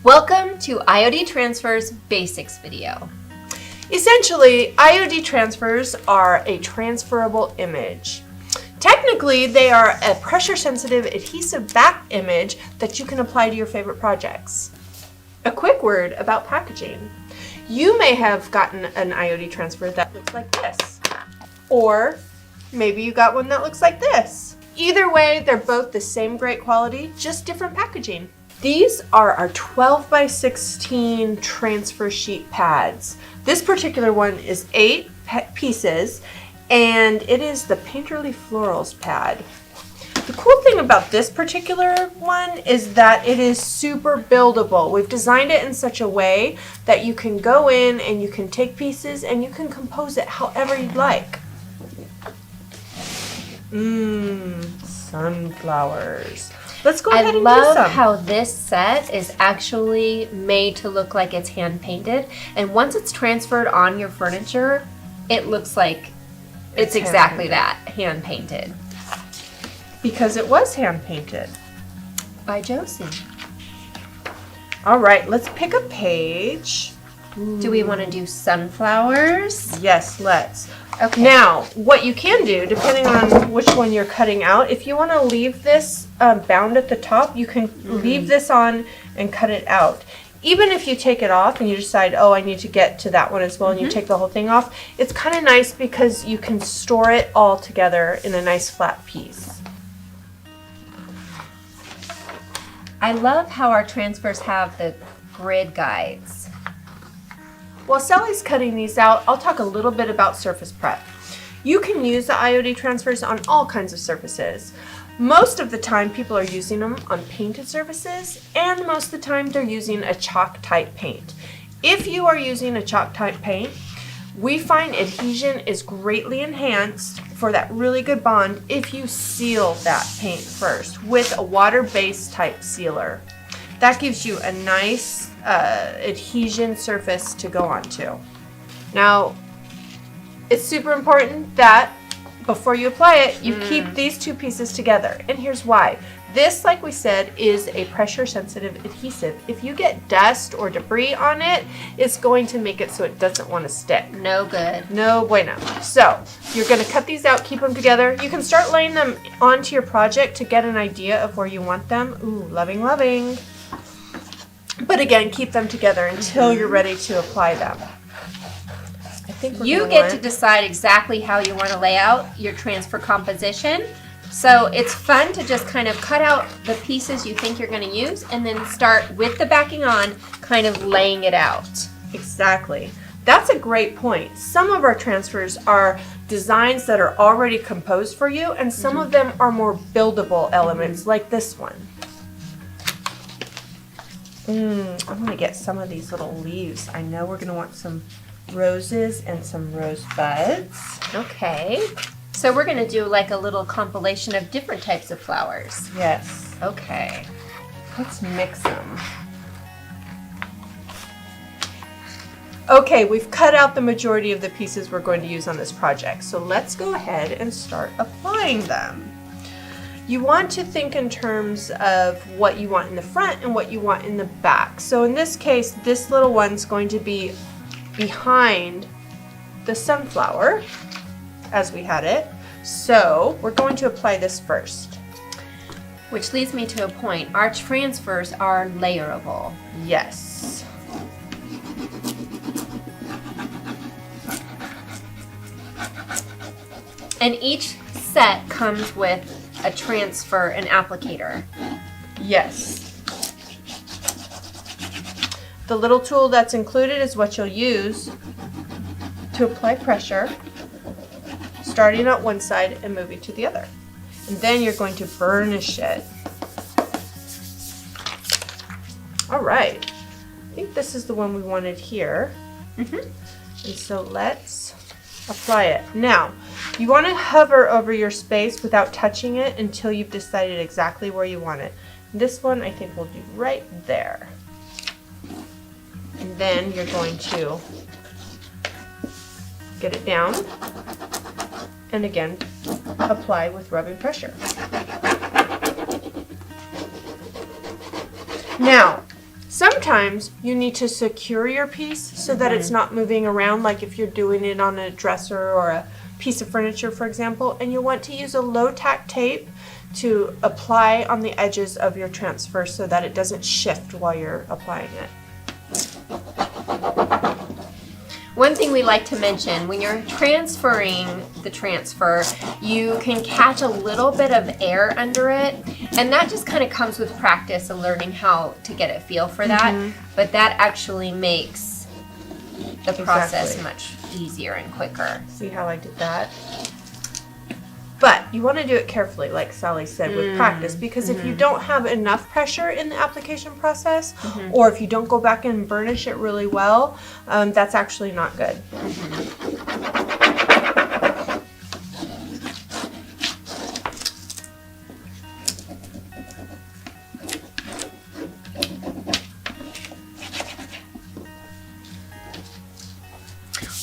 Welcome to IOD Transfers Basics video. Essentially, IOD transfers are a transferable image. Technically, they are a pressure-sensitive adhesive back image that you can apply to your favorite projects. A quick word about packaging. You may have gotten an IOD transfer that looks like this, or maybe you got one that looks like this. Either way, they're both the same great quality, just different packaging. These are our 12 by 16 transfer sheet pads. This particular one is 8 pieces, and it is the Painterly Florals pad. The cool thing about this particular one is that it is super buildable. We've designed it in such a way that you can go in and you can take pieces and you can compose it however you'd like. Sunflowers. Let's go ahead and do some. I love how this set is actually made to look like it's hand painted, and once it's transferred on your furniture, it looks like it's exactly that, hand painted. Because it was hand painted. By Josie. All right, let's pick a page. Do we want to do sunflowers? Yes, let's. Okay. Now, what you can do, depending on which one you're cutting out, if you want to leave this bound at the top, you can leave this on and cut it out. Even if you take it off and you decide, oh, I need to get to that one as well, and you take the whole thing off, it's kind of nice because you can store it all together in a nice flat piece. I love how our transfers have the grid guides. While Sally's cutting these out, I'll talk a little bit about surface prep. You can use the IOD transfers on all kinds of surfaces. Most of the time people are using them on painted surfaces, and most of the time they're using a chalk type paint. If you are using a chalk type paint, we find adhesion is greatly enhanced for that really good bond if you seal that paint first with a water-based type sealer. That gives you a nice adhesion surface to go onto. Now, it's super important that before you apply it, you keep these two pieces together. And here's why. This, like we said, is a pressure-sensitive adhesive. If you get dust or debris on it, it's going to make it so it doesn't want to stick. No good. No bueno. So, you're going to cut these out, keep them together. You can start laying them onto your project to get an idea of where you want them. Ooh, loving, loving. But again, keep them together until you're ready to apply them. I think you get to decide exactly how you want to lay out your transfer composition. So it's fun to just kind of cut out the pieces you think you're going to use and then start with the backing on, kind of laying it out. Exactly. That's a great point. Some of our transfers are designs that are already composed for you, and some of them are more buildable elements, like this one. I'm going to get some of these little leaves. I know we're going to want some roses and some rose buds. Okay. So we're going to do like a little compilation of different types of flowers. Yes. Okay. Let's mix them. Okay, we've cut out the majority of the pieces we're going to use on this project. So let's go ahead and start applying them. You want to think in terms of what you want in the front and what you want in the back. So in this case, this little one's going to be behind the sunflower as we had it. So we're going to apply this first. Which leads me to a point. Our transfers are layerable. Yes. And each set comes with a transfer, an applicator. Yes. The little tool that's included is what you'll use to apply pressure, starting at one side and moving to the other. And then you're going to burnish it. All right. I think this is the one we wanted here. And so let's apply it. Now, you want to hover over your space without touching it until you've decided exactly where you want it. This one I think we'll do right there. And then you're going to get it down and again apply with rubbing pressure. Now, sometimes you need to secure your piece so that it's not moving around, like if you're doing it on a dresser or a piece of furniture, for example, and you want to use a low tack tape to apply on the edges of your transfer so that it doesn't shift while you're applying it. One thing we like to mention, when you're transferring the transfer, you can catch a little bit of air under it, and that just kind of comes with practice and learning how to get a feel for that, but that actually makes the process much easier and quicker. See how I did that? But you want to do it carefully, like Sally said, with practice, because if you don't have enough pressure in the application process, or if you don't go back and burnish it really well, that's actually not good.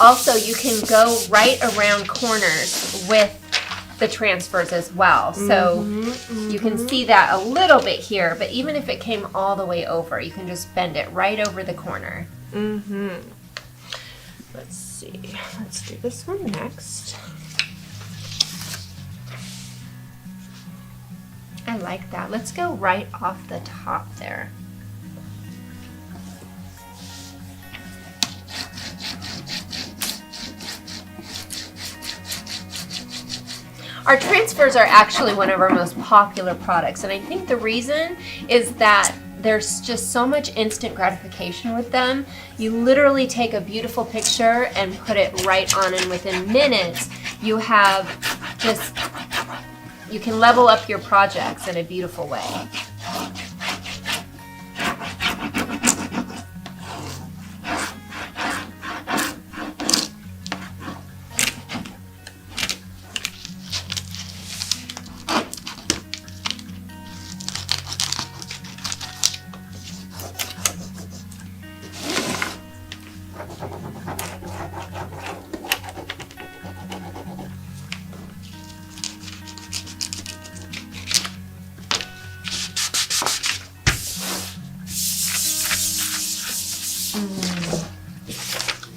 Also, you can go right around corners with the transfers as well. So you can see that a little bit here, but even if it came all the way over, you can just bend it right over the corner. Let's see. Let's do this one next. I like that. Let's go right off the top there. Our transfers are actually one of our most popular products, and I think the reason is that there's just so much instant gratification with them. You literally take a beautiful picture and put it right on, and within minutes you have just, you can level up your projects in a beautiful way.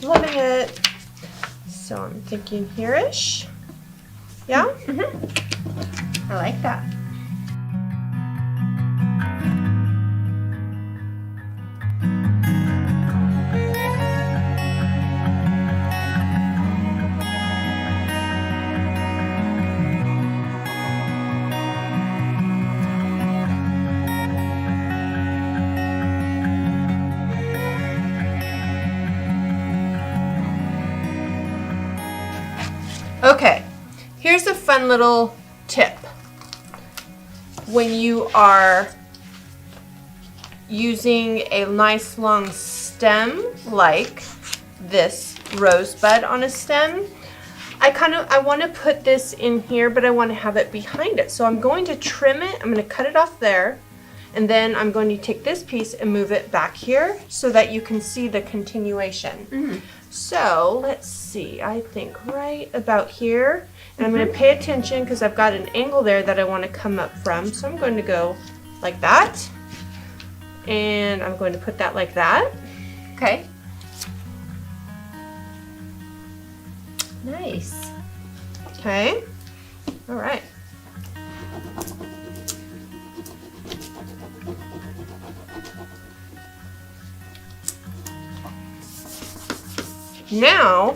Loving it. So I'm thinking here-ish. Yeah? I like that. Okay, here's a fun little tip. When you are using a nice long stem like this rosebud on a stem, I want to put this in here, but I want to have it behind it. So I'm going to trim it, I'm going to cut it off there, and then I'm going to take this piece and move it back here so that you can see the continuation. So let's see, I think right about here, and I'm going to pay attention because I've got an angle there that I want to come up from. So I'm going to go like that, and I'm going to put that like that. Okay. Nice. Okay, all right. Now,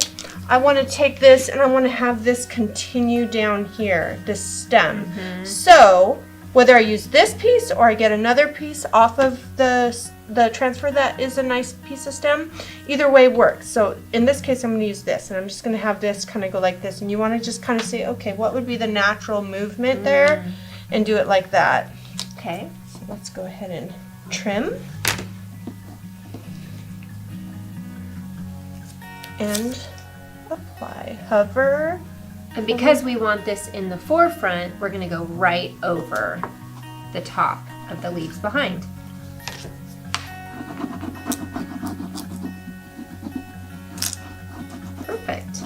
I want to take this and I want to have this continue down here, this stem. So, whether I use this piece or I get another piece off of the transfer that is a nice piece of stem, either way works. So, in this case, I'm going to use this, and I'm just going to have this kind of go like this. And you want to just kind of say, okay, what would be the natural movement there? And do it like that. Okay. So, let's go ahead and trim. And apply. Hover. And because we want this in the forefront, we're going to go right over the top of the leaves behind. Perfect.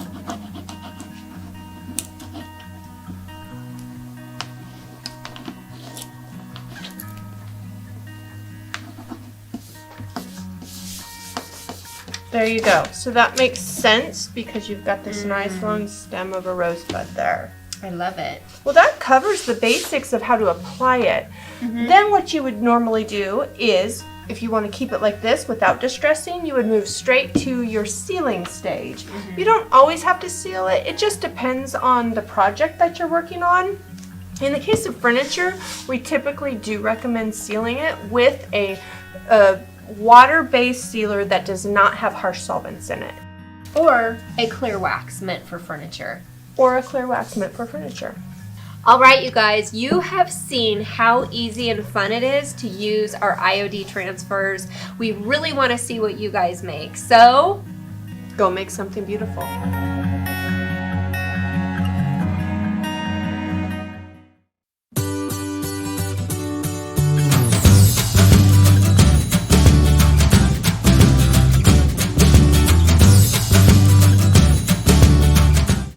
There you go. So that makes sense because you've got this nice long stem of a rosebud there. I love it. Well, that covers the basics of how to apply it. Then what you would normally do is, if you want to keep it like this without distressing, you would move straight to your sealing stage. You don't always have to seal it. It just depends on the project that you're working on. In the case of furniture, we typically do recommend sealing it with a water-based sealer that does not have harsh solvents in it. Or a clear wax meant for furniture. Or a clear wax meant for furniture. All right, you guys, you have seen how easy and fun it is to use our IOD transfers. We really want to see what you guys make. So, go make something beautiful.